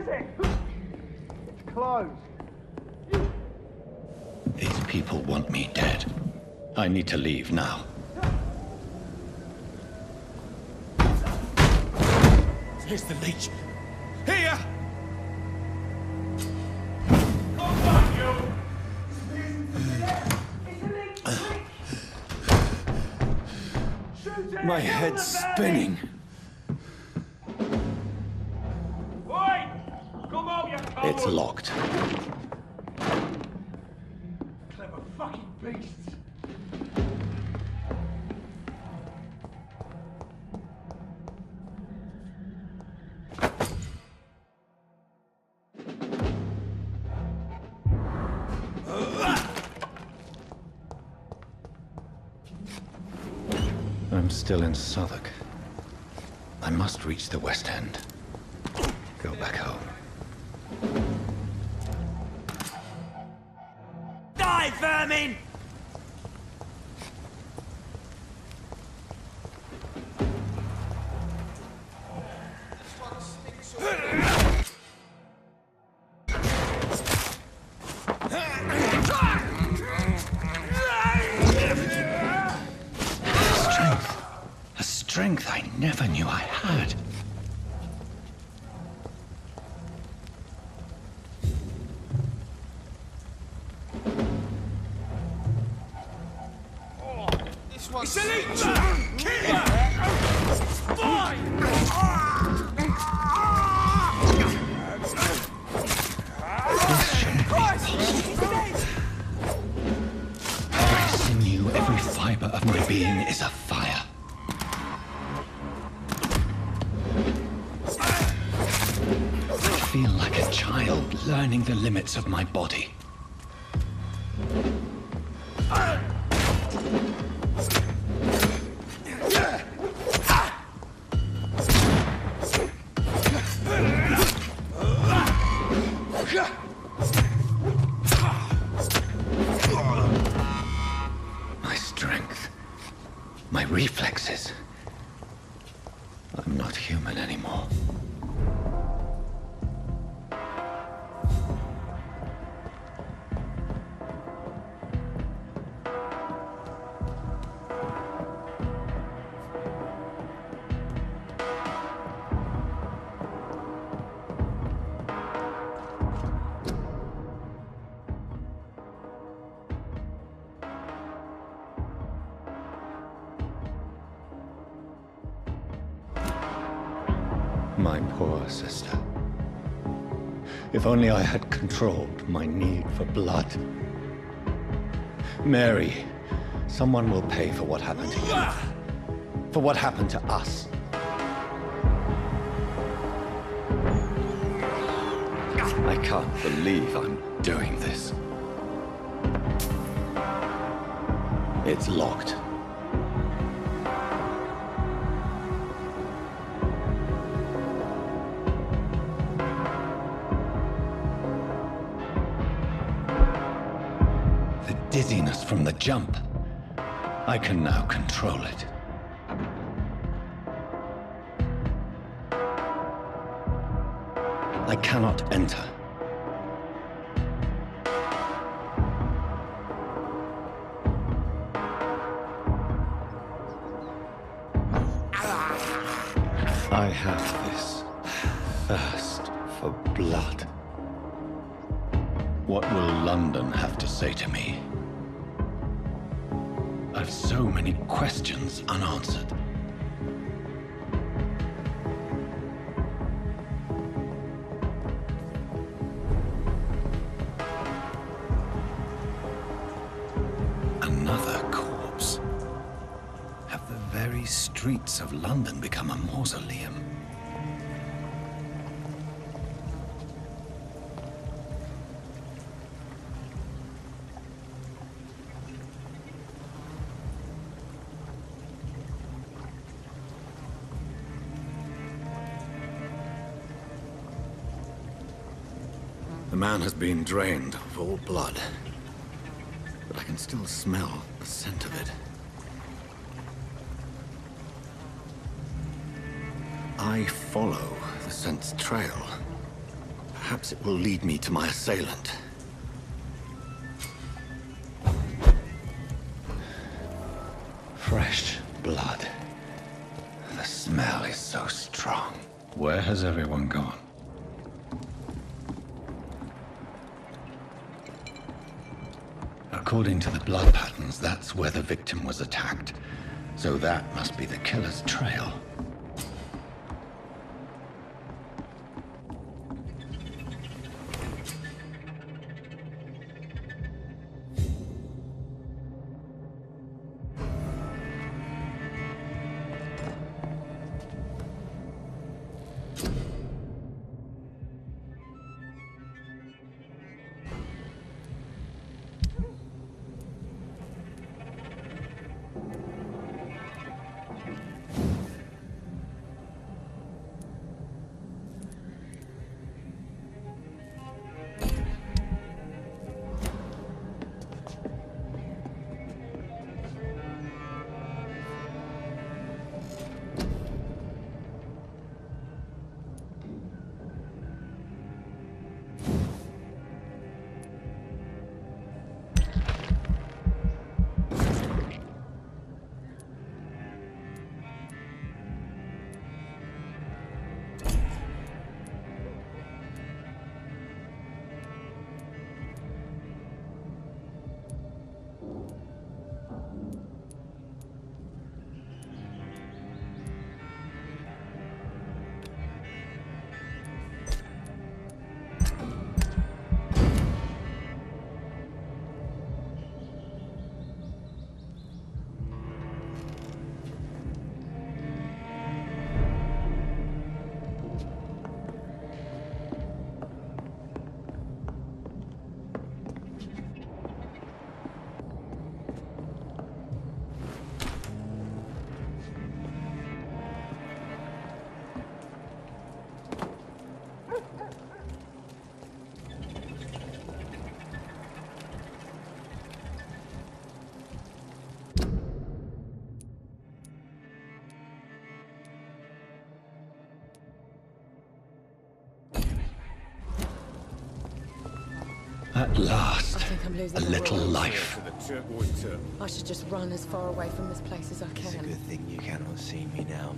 is it? It's closed. These people want me dead. I need to leave now. Here's the leech. Here! My head's spinning. It's locked. Clever fucking beasts. I'm still in Southwark. I must reach the West End. Go back home. Die, vermin! A strength I never knew I had. It's a leech! Kill it! Fine! Every sinew, every fiber of my being is afire. I feel like a child learning the limits of my body. My strength, my reflexes. I'm not human anymore. My poor sister. If only I had controlled my need for blood. Mary, someone will pay for what happened to you. For what happened to us. I can't believe I'm doing this. It's locked. Dizziness from the jump. I can now control it. I cannot enter. I have this thirst for blood. What will London have to say to me? I've so many questions unanswered. Another corpse. Have the very streets of London become a mausoleum? The man has been drained of all blood, but I can still smell the scent of it. I follow the scent's trail. Perhaps it will lead me to my assailant. Fresh blood. The smell is so strong. Where has everyone gone? According to the blood patterns, that's where the victim was attacked. So that must be the killer's trail. At last, I think I'm losing a my little words. life. I should just run as far away from this place as I It's a can. good thing you cannot see me now.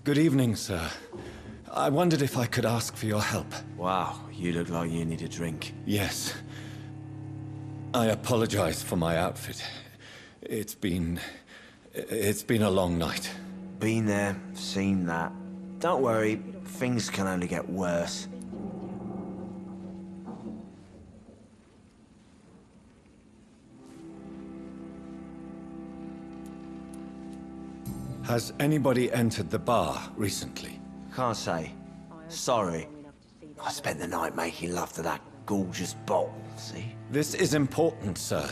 Good evening, sir. I wondered if I could ask for your help. Wow, you look like you need a drink. Yes. I apologize for my outfit. It's been a long night. Been there, seen that. Don't worry, things can only get worse. Has anybody entered the bar recently? Can't say. Sorry. I spent the night making love to that gorgeous bottle, see? This is important, sir.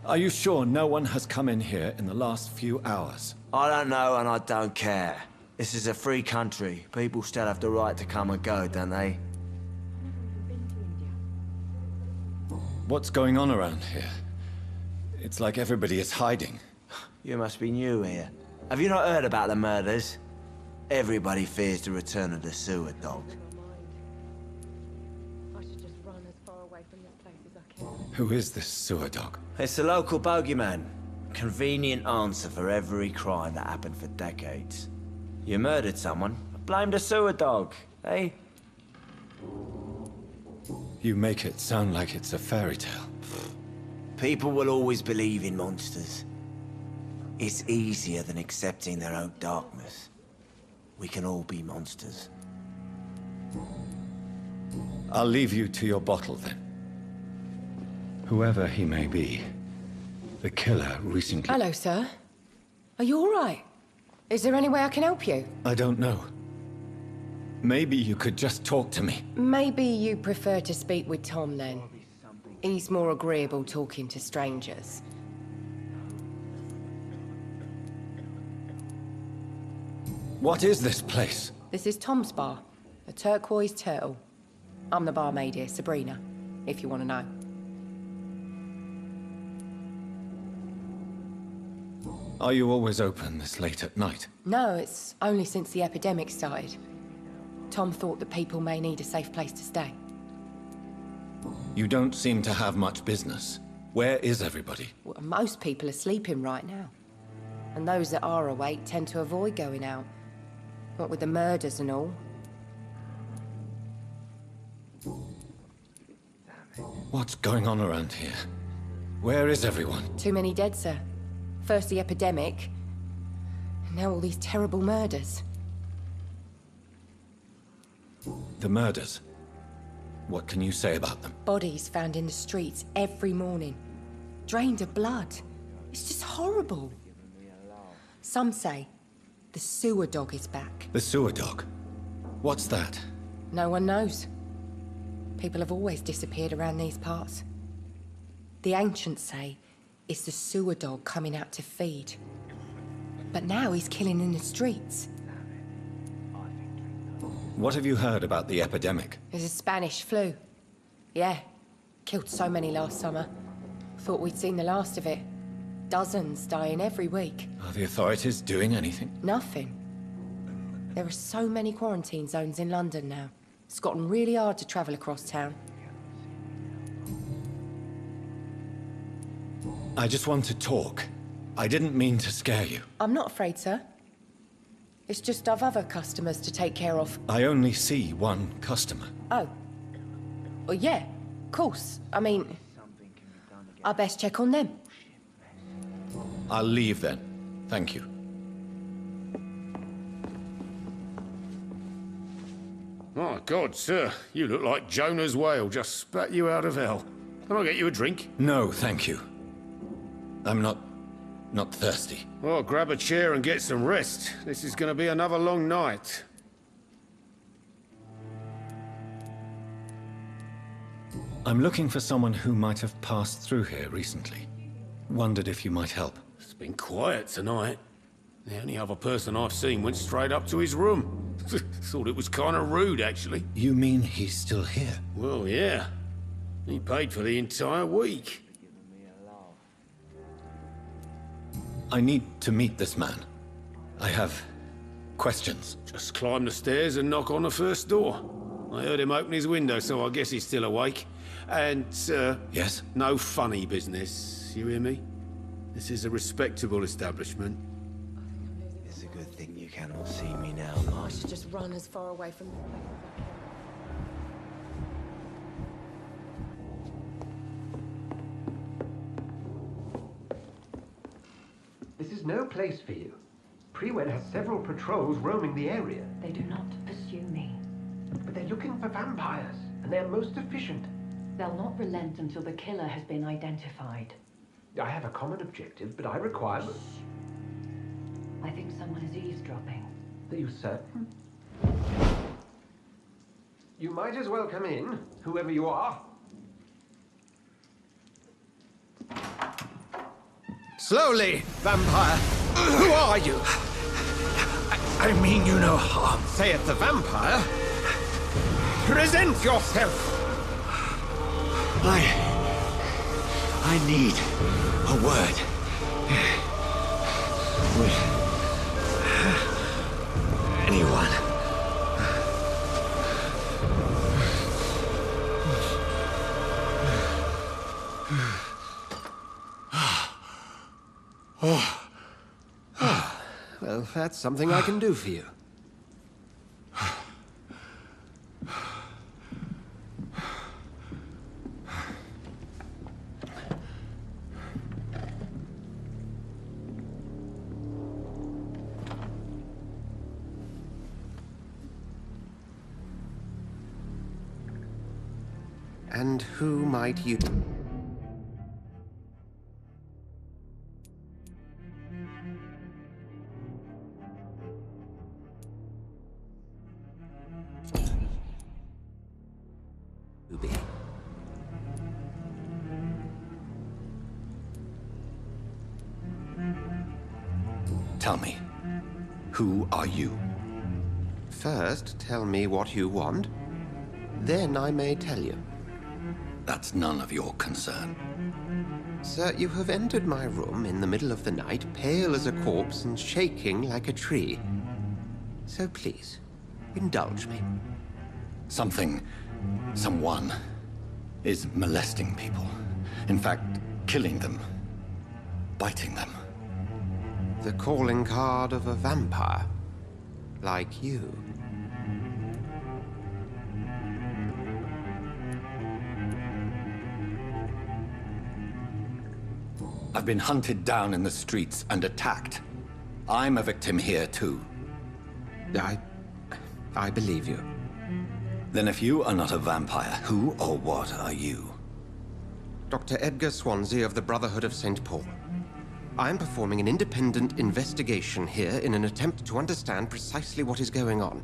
Are you sure no one has come in here in the last few hours? I don't know and I don't care. This is a free country. People still have the right to come and go, don't they? What's going on around here? It's like everybody is hiding. You must be new here. Have you not heard about the murders? Everybody fears the return of the sewer dog. I should just run as far away from this place as I can. Who is this sewer dog? It's the local bogeyman. Convenient answer for every crime that happened for decades. You murdered someone, blame the sewer dog, eh? You make it sound like it's a fairy tale. People will always believe in monsters. It's easier than accepting their own darkness. We can all be monsters. I'll leave you to your bottle then. Whoever he may be, the killer recently... Hello, sir. Are you all right? Is there any way I can help you? I don't know. Maybe you could just talk to me. Maybe you prefer to speak with Tom then. He's more agreeable talking to strangers. What is this place? This is Tom's bar, the Turquoise Turtle. I'm the barmaid here, Sabrina, if you want to know. Are you always open this late at night? No, it's only since the epidemic started. Tom thought that people may need a safe place to stay. You don't seem to have much business. Where is everybody? Well, most people are sleeping right now. And those that are awake tend to avoid going out. What with the murders and all. What's going on around here? Where is everyone? Too many dead, sir. First the epidemic, and now all these terrible murders. The murders? What can you say about them? Bodies found in the streets every morning. Drained of blood. It's just horrible. Some say the sewer dog is back. The sewer dog? What's that? No one knows. People have always disappeared around these parts. The ancients say it's the sewer dog coming out to feed. But now he's killing in the streets. What have you heard about the epidemic? There's a Spanish flu. Yeah. Killed so many last summer. Thought we'd seen the last of it. Dozens dying every week. Are the authorities doing anything? Nothing. There are so many quarantine zones in London now. It's gotten really hard to travel across town. I just want to talk. I didn't mean to scare you. I'm not afraid, sir. It's just I've other customers to take care of. I only see one customer. Oh. Well, yeah, of course. I mean, I best check on them. I'll leave then. Thank you. My God, sir, you look like Jonah's whale just spat you out of hell. Can I get you a drink? No, thank you. I'm not thirsty. Well, grab a chair and get some rest. This is going to be another long night. I'm looking for someone who might have passed through here recently. Wondered if you might help. It's been quiet tonight. The only other person I've seen went straight up to his room. Thought it was kind of rude, actually. You mean he's still here? Well, yeah. He paid for the entire week. I need to meet this man. I have questions. Just climb the stairs and knock on the first door. I heard him open his window, so I guess he's still awake. And, Yes? no funny business, you hear me? This is a respectable establishment. It's a good thing you cannot see me now, I Mark. should just run as far away from... This is no place for you. Prewen has several patrols roaming the area. They do not pursue me. But they're looking for vampires, and they're most efficient. They'll not relent until the killer has been identified. I have a common objective, but I require... I think someone is eavesdropping. Are you certain? You might as well come in, whoever you are. Slowly, vampire. Who are you? I mean you no harm, saith the vampire. Present yourself. I need a word. With anyone. Well, that's something I can do for you. And who might you... be? Tell me, who are you? First, tell me what you want. Then I may tell you. That's none of your concern. Sir, you have entered my room in the middle of the night, pale as a corpse and shaking like a tree. So please, Indulge me. Someone is molesting people. In fact, killing them. Biting them. The calling card of a vampire. Like you. I've been hunted down in the streets and attacked. I'm a victim here, too. I believe you. Then if you are not a vampire, who or what are you? Dr. Edgar Swansea of the Brotherhood of St. Paul. I'm performing an independent investigation here in an attempt to understand precisely what is going on.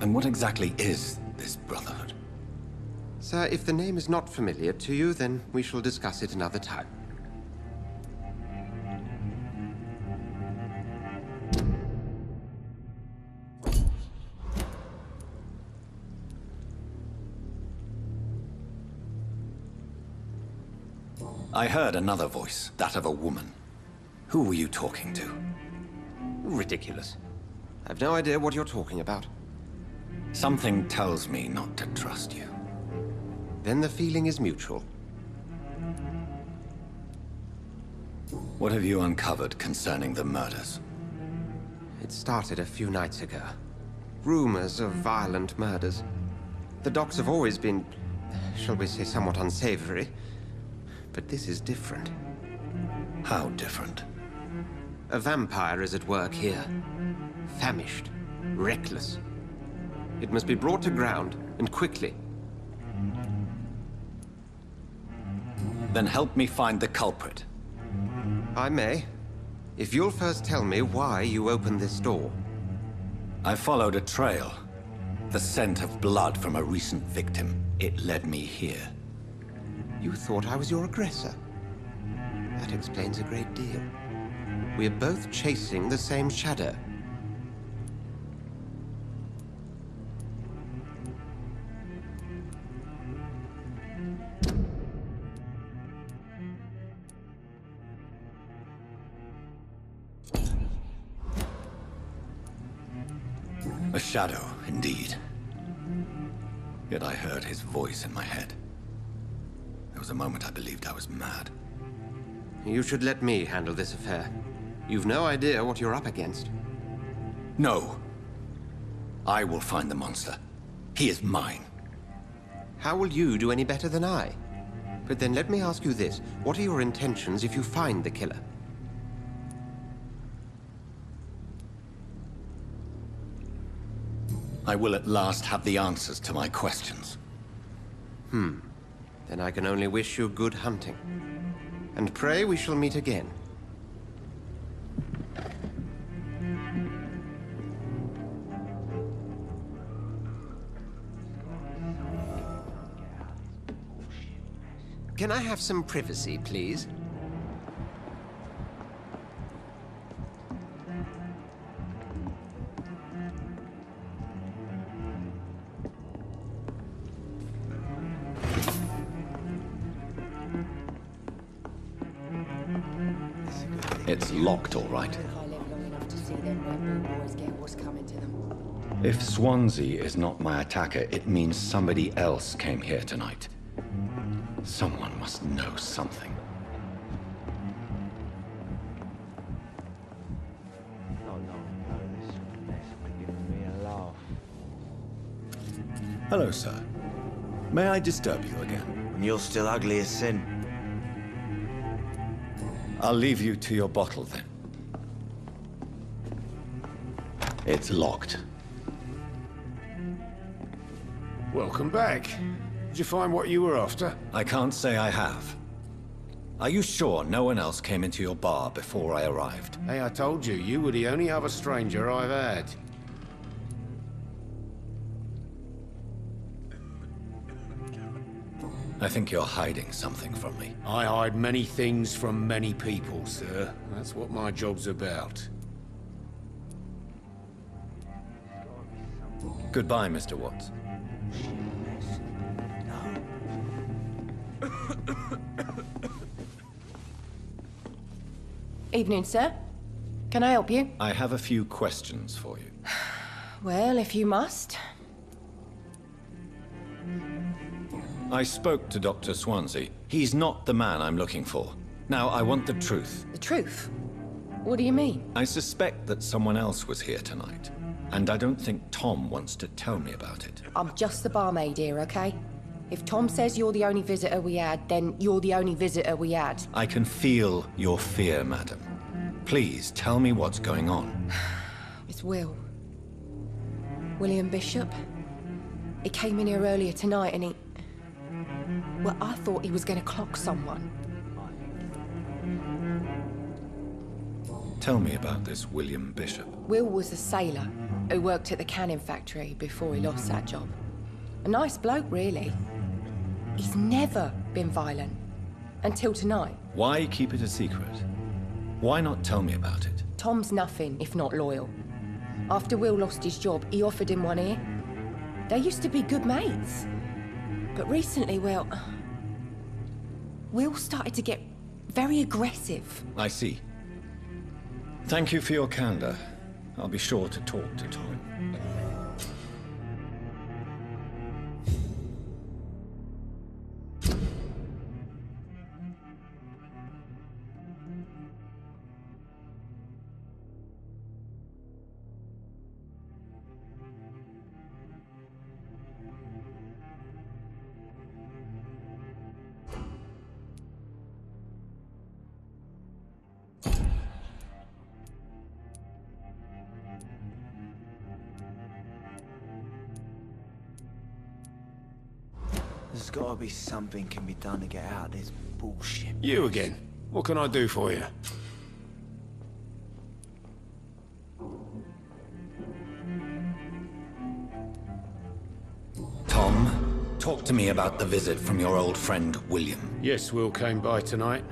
And what exactly is this Brotherhood? Sir, if the name is not familiar to you, then we shall discuss it another time. I heard another voice, that of a woman. Who were you talking to? Ridiculous. I've no idea what you're talking about. Something tells me not to trust you. Then the feeling is mutual. What have you uncovered concerning the murders? It started a few nights ago. Rumors of violent murders. The docks have always been, shall we say, somewhat unsavory. But this is different. How different? A vampire is at work here. Famished. Reckless. It must be brought to ground, and quickly. Then help me find the culprit. I may. If you'll first tell me why you opened this door. I followed a trail. The scent of blood from a recent victim. It led me here. You thought I was your aggressor. That explains a great deal. We're both chasing the same shadow. A shadow, indeed. Yet I heard his voice in my head. There was a moment I believed I was mad. You should let me handle this affair. You've no idea what you're up against. No. I will find the monster. He is mine. How will you do any better than I? But then let me ask you this. What are your intentions if you find the killer? I will at last have the answers to my questions. Then I can only wish you good hunting. And pray we shall meet again. Can I have some privacy, please? It's locked, all right. I live long enough to see them Red Bull boys get what's coming to them. If Swansea is not my attacker, it means somebody else came here tonight. Someone must know something. Hello, sir. May I disturb you again? When you're still ugly as sin. I'll leave you to your bottle, then. It's locked. Welcome back. Did you find what you were after? I can't say I have. Are you sure no one else came into your bar before I arrived? Hey, I told you, you were the only other stranger I've had. I think you're hiding something from me. I hide many things from many people, sir. That's what my job's about. Goodbye, Mr. Watts. Evening, sir. Can I help you? I have a few questions for you. Well, if you must. I spoke to Dr. Swansea. He's not the man I'm looking for. Now, I want the truth. The truth? What do you mean? I suspect that someone else was here tonight, and I don't think Tom wants to tell me about it. I'm just the barmaid here, okay? If Tom says you're the only visitor we had, then you're the only visitor we had. I can feel your fear, madam. Please, tell me what's going on. It's Will. William Bishop. He came in here earlier tonight and he... Well, I thought he was going to clock someone. Tell me about this William Bishop. Will was a sailor who worked at the canning factory before he lost that job. A nice bloke, really. He's never been violent. Until tonight. Why keep it a secret? Why not tell me about it? Tom's nothing if not loyal. After Will lost his job, he offered him one ear. They used to be good mates. But recently, well... Will started to get very aggressive. I see. Thank you for your candor. I'll be sure to talk to Tom. There's gotta be something can be done to get out of this bullshit. You again. What can I do for you? Tom, talk to me about the visit from your old friend, William. Yes, Will came by tonight,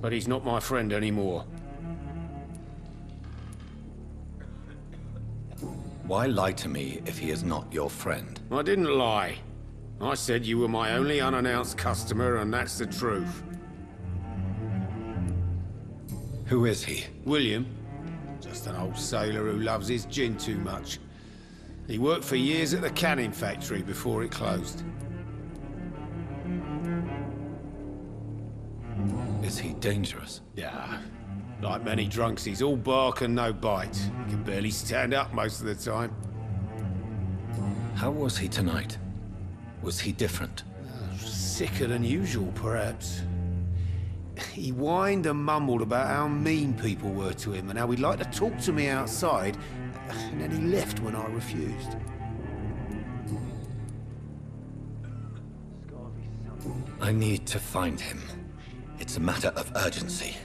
but he's not my friend anymore. Why lie to me if he is not your friend? I didn't lie. I said you were my only unannounced customer, and that's the truth. Who is he? William. Just an old sailor who loves his gin too much. He worked for years at the canning factory before it closed. Is he dangerous? Yeah. Like many drunks, he's all bark and no bite. He can barely stand up most of the time. How was he tonight? Was he different? Sicker than usual, perhaps. He whined and mumbled about how mean people were to him and how he'd like to talk to me outside, and then he left when I refused. I need to find him. It's a matter of urgency.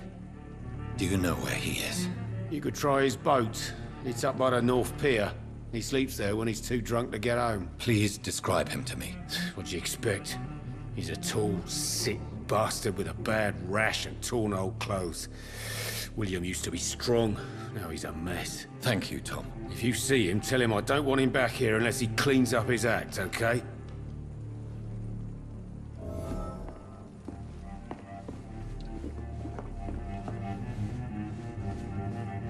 Do you know where he is? You could try his boat. It's up by the North Pier. He sleeps there when he's too drunk to get home. Please describe him to me. What'd you expect? He's a tall, sick bastard with a bad rash and torn old clothes. William used to be strong. Now he's a mess. Thank you, Tom. If you see him, tell him I don't want him back here unless he cleans up his act, okay?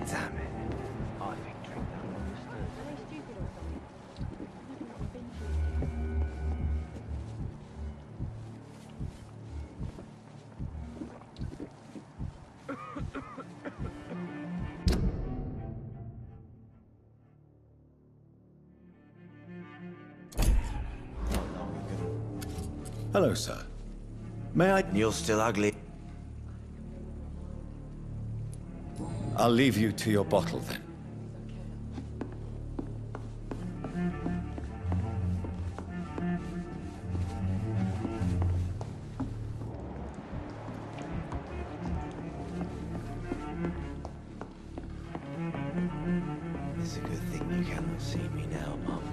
Damn it. I think drink that monsters. Hello, sir. May I... You're still ugly. I'll leave you to your bottle, then. It's a good thing you cannot see me now, Mum.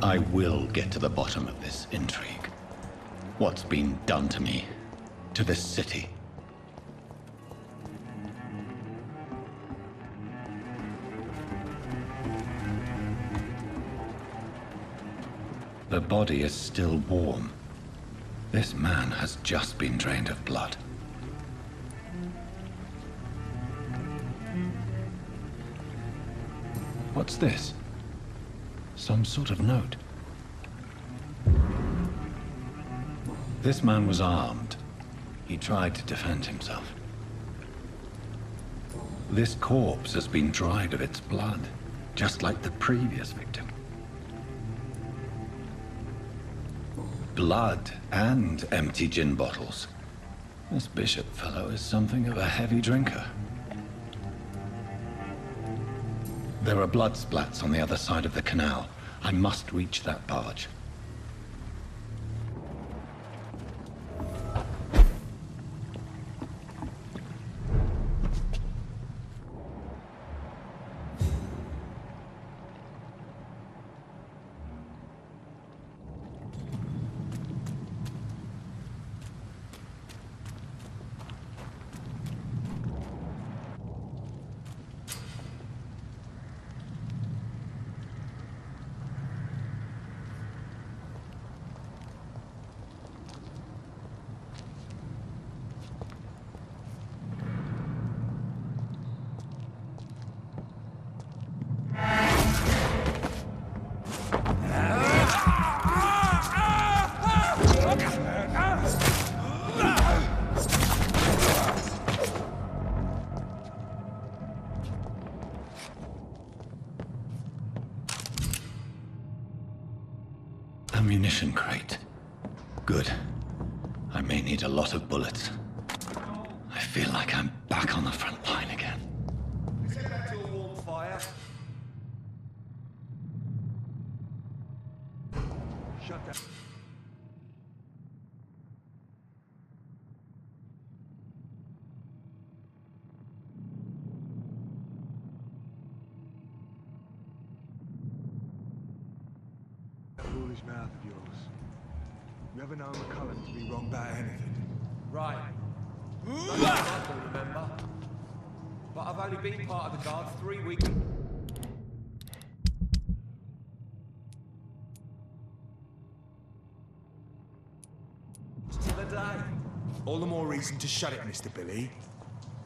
I will get to the bottom of this intrigue. What's been done to me, to this city. The body is still warm. This man has just been drained of blood. What's this? Some sort of note. This man was armed. He tried to defend himself. This corpse has been dried of its blood, just like the previous victim. Blood and empty gin bottles. This bishop fellow is something of a heavy drinker. There are blood splats on the other side of the canal. I must reach that barge. Ammunition crate. Good. I may need a lot of bullets. I feel like I'm back on the front line again. Let's head back to a warm fire. Shut down. Foolish mouth of yours. Never known McCullen to be wrong about anything. Right. I can remember. But I've only been part of the guard 3 weeks. To the day. All the more reason to shut it, Mr. Billy.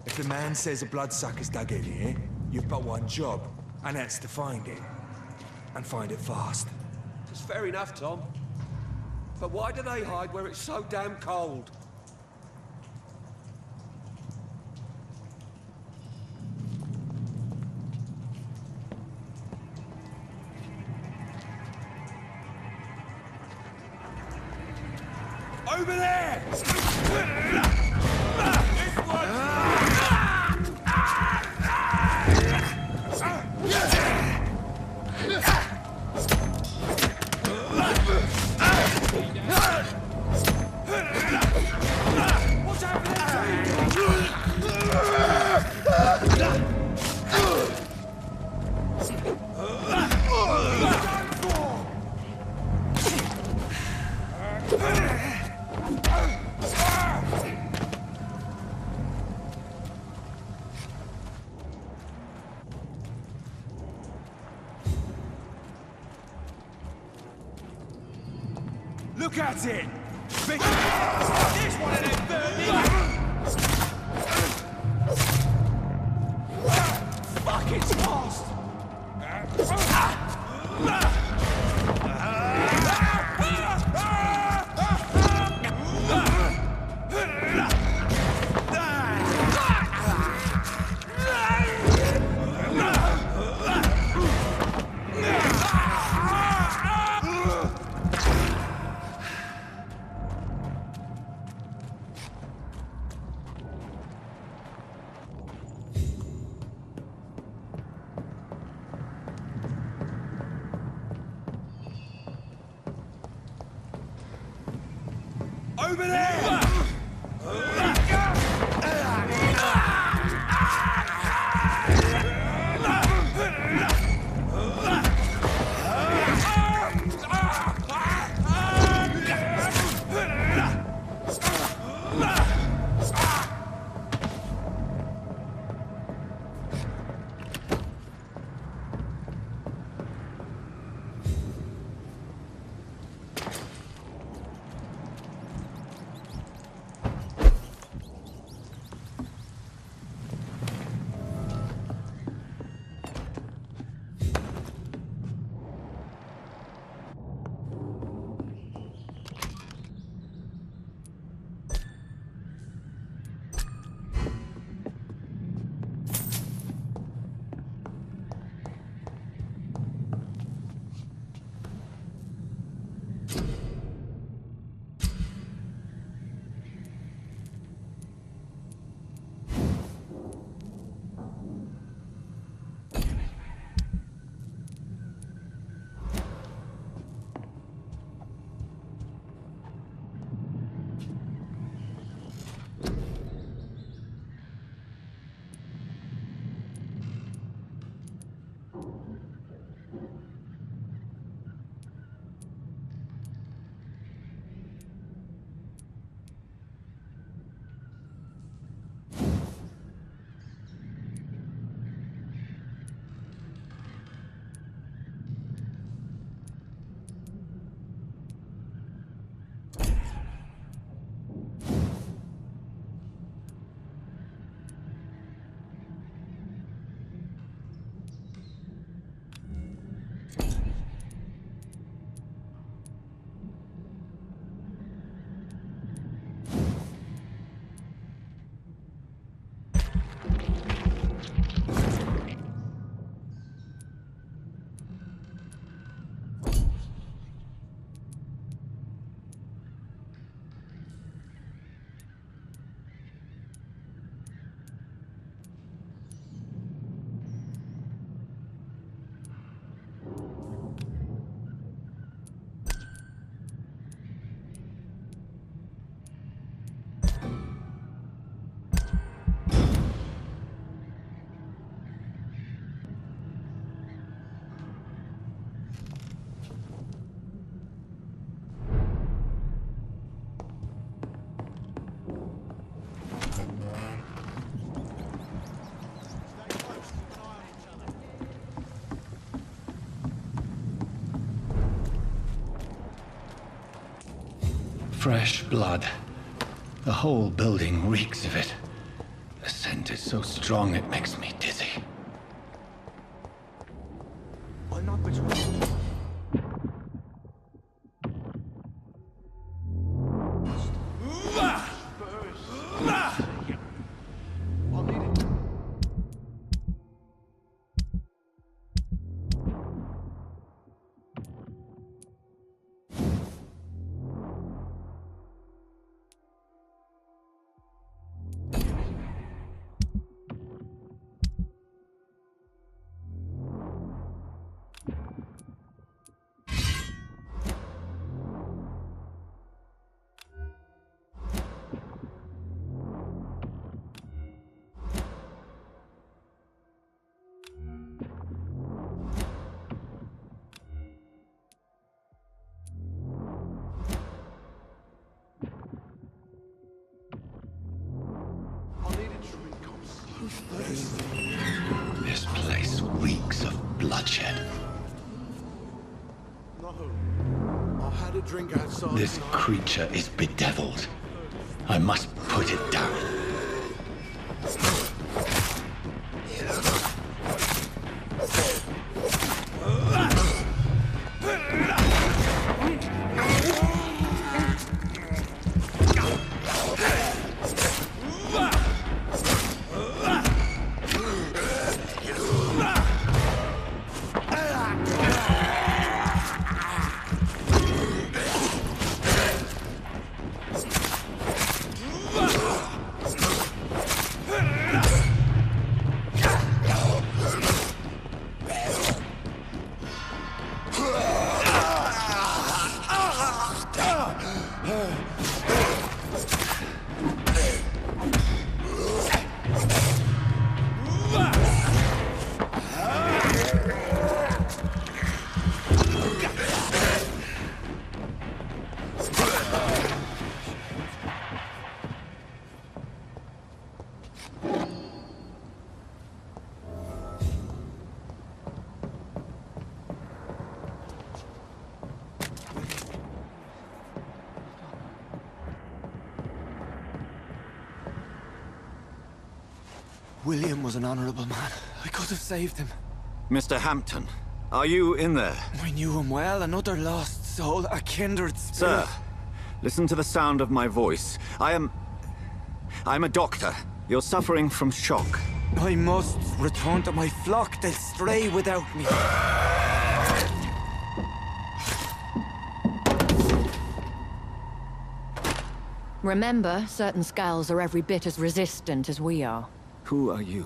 If the man says a bloodsucker's dug in here, you've but one job, and that's to find it. And find it fast. It's fair enough, Tom. But why do they hide where it's so damn cold? Over there! This one! What's happening to Look at it! Big... This one of them Fuck, it's fast! Over there! Fresh blood. The whole building reeks of it. The scent is so strong it makes me dizzy. I'm not between. This place reeks of bloodshed. No. I had a drink outside. This creature is bedeviled. I must put it down. William was an honorable man. I could have saved him. Mr. Hampton, are you in there? I knew him well, another lost soul, a kindred spirit. Sir, listen to the sound of my voice. I'm a doctor. You're suffering from shock. I must return to my flock. They'll stray without me. Remember, certain skulls are every bit as resistant as we are. Who are you?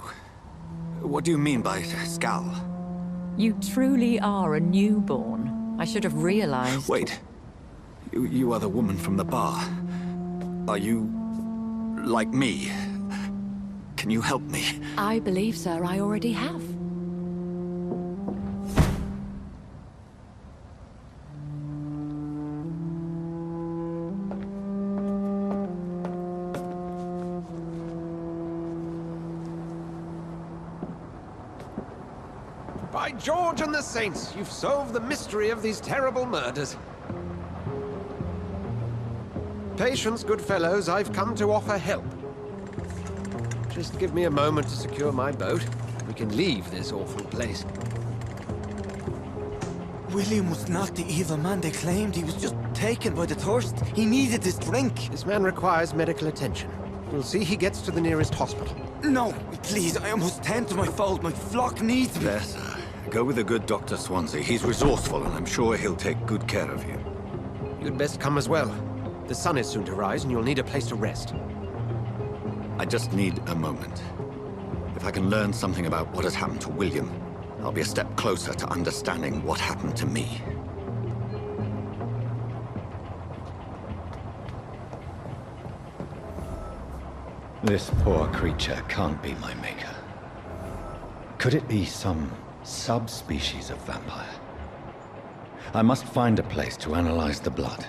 What do you mean by Skal? You truly are a newborn. I should have realized. Wait. You are the woman from the bar. Are you... like me? Can you help me? I believe, sir, I already have. By George and the Saints, you've solved the mystery of these terrible murders. Patience, good fellows, I've come to offer help. Just give me a moment to secure my boat. We can leave this awful place. William was not the evil man they claimed. He was just taken by the thirst. He needed this drink. This man requires medical attention. We'll see he gets to the nearest hospital. No, please, I must tend to my fold. My flock needs me. There, sir. Go with the good Dr. Swansea. He's resourceful, and I'm sure he'll take good care of you. You'd best come as well. The sun is soon to rise, and you'll need a place to rest. I just need a moment. If I can learn something about what has happened to William, I'll be a step closer to understanding what happened to me. This poor creature can't be my maker. Could it be some subspecies of vampire? I must find a place to analyze the blood.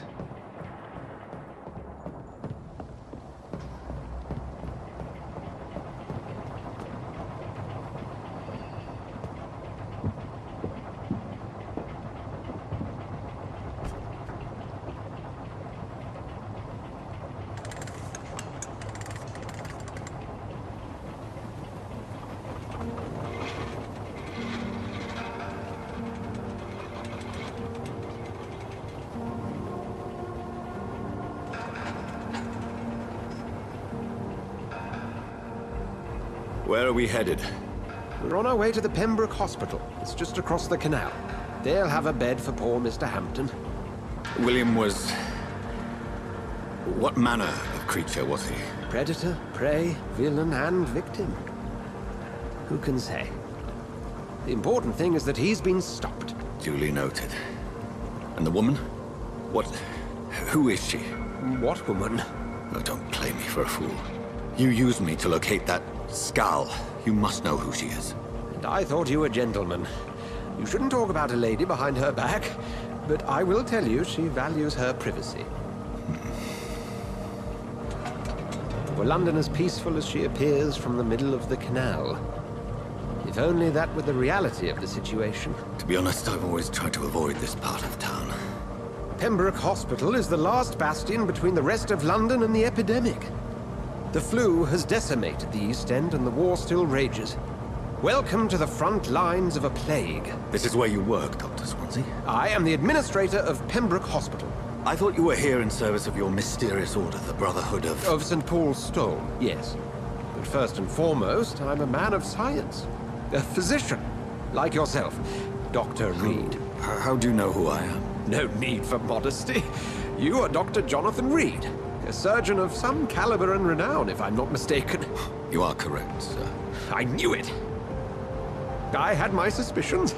Where are we headed? We're on our way to the Pembroke Hospital. It's just across the canal. They'll have a bed for poor Mr. Hampton. William was... What manner of creature was he? Predator, prey, villain, and victim. Who can say? The important thing is that he's been stopped. Duly noted. And the woman? What... who is she? What woman? Oh, don't play me for a fool. You used me to locate that skull. You must know who she is. And I thought you a gentleman. You shouldn't talk about a lady behind her back, but I will tell you she values her privacy. Were London as peaceful as she appears from the middle of the canal? If only that were the reality of the situation. To be honest, I've always tried to avoid this part of town. Pembroke Hospital is the last bastion between the rest of London and the epidemic. The flu has decimated the East End and the war still rages. Welcome to the front lines of a plague. This is where you work, Dr. Swansea? I am the administrator of Pembroke Hospital. I thought you were here in service of your mysterious order, the Brotherhood of... Of St. Paul's Stone, yes. But first and foremost, I'm a man of science. A physician, like yourself, Dr. Reed. How do you know who I am? No need for modesty. You are Dr. Jonathan Reed, a surgeon of some caliber and renown, if I'm not mistaken. You are correct, sir. I knew it. I had my suspicions.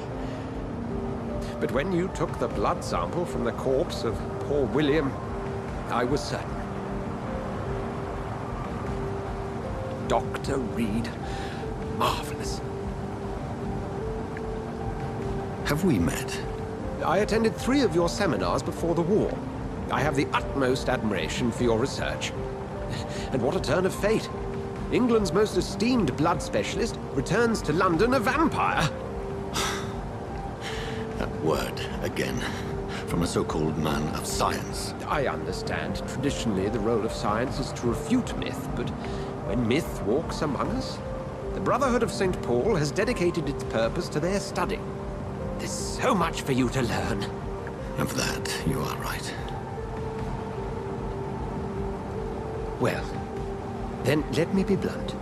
But when you took the blood sample from the corpse of poor William, I was certain. Dr. Reed. Marvelous. Have we met? I attended 3 of your seminars before the war. I have the utmost admiration for your research. And what a turn of fate. England's most esteemed blood specialist returns to London a vampire. That word, again, from a so-called man of science. I understand. Traditionally, the role of science is to refute myth, but when myth walks among us, the Brotherhood of St. Paul has dedicated its purpose to their study. There's so much for you to learn. Of that, you are right. Well, then let me be blunt.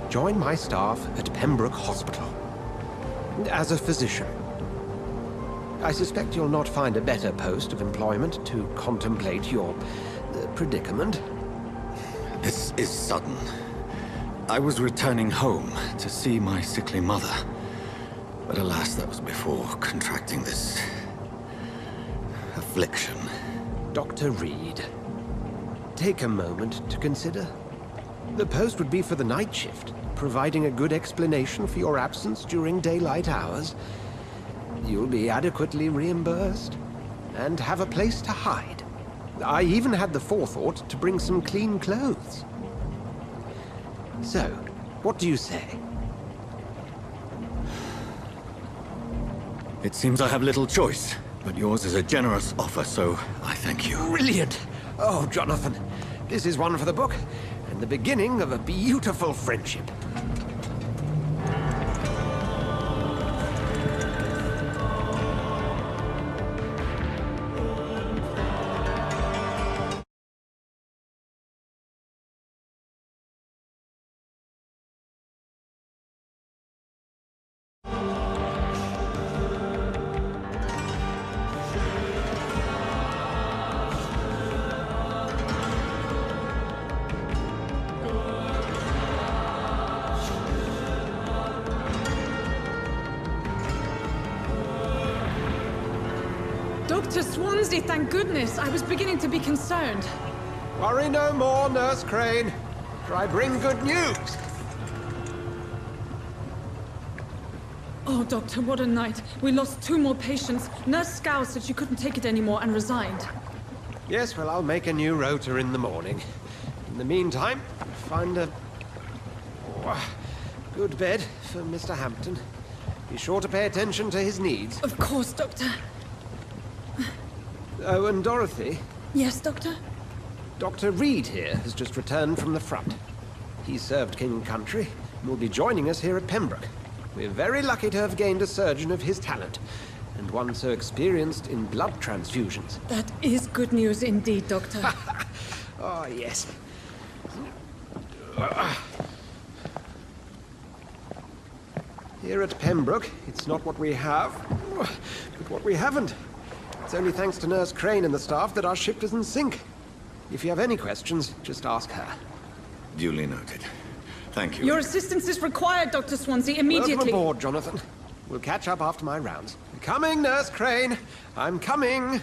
Join my staff at Pembroke Hospital. As a physician. I suspect you'll not find a better post of employment to contemplate your predicament. This is sudden. I was returning home to see my sickly mother. But alas, that was before contracting this... affliction. Dr. Reed, take a moment to consider. The post would be for the night shift, providing a good explanation for your absence during daylight hours. You'll be adequately reimbursed, and have a place to hide. I even had the forethought to bring some clean clothes. So, what do you say? It seems I have little choice, but yours is a generous offer, so I thank you. Brilliant! Oh, Jonathan, this is one for the book, and the beginning of a beautiful friendship. Dr. Swansea, thank goodness. I was beginning to be concerned. Worry no more, Nurse Crane, for I bring good news. Oh, Doctor, what a night. We lost 2 more patients. Nurse Scow said she couldn't take it anymore and resigned. Yes, well, I'll make a new rota in the morning. In the meantime, find a good bed for Mr. Hampton. Be sure to pay attention to his needs. Of course, Doctor. Oh, and Dorothy? Yes, Doctor? Dr. Reed here has just returned from the front. He served King and Country and will be joining us here at Pembroke. We're very lucky to have gained a surgeon of his talent, and one so experienced in blood transfusions. That is good news indeed, Doctor. Oh, yes. Here at Pembroke, it's not what we have, but what we haven't. It's only thanks to Nurse Crane and the staff that our ship doesn't sink. If you have any questions, just ask her. Duly noted. Thank you. Your assistance is required, Dr. Swansea, immediately. Welcome aboard, Jonathan. We'll catch up after my rounds. Coming, Nurse Crane. I'm coming.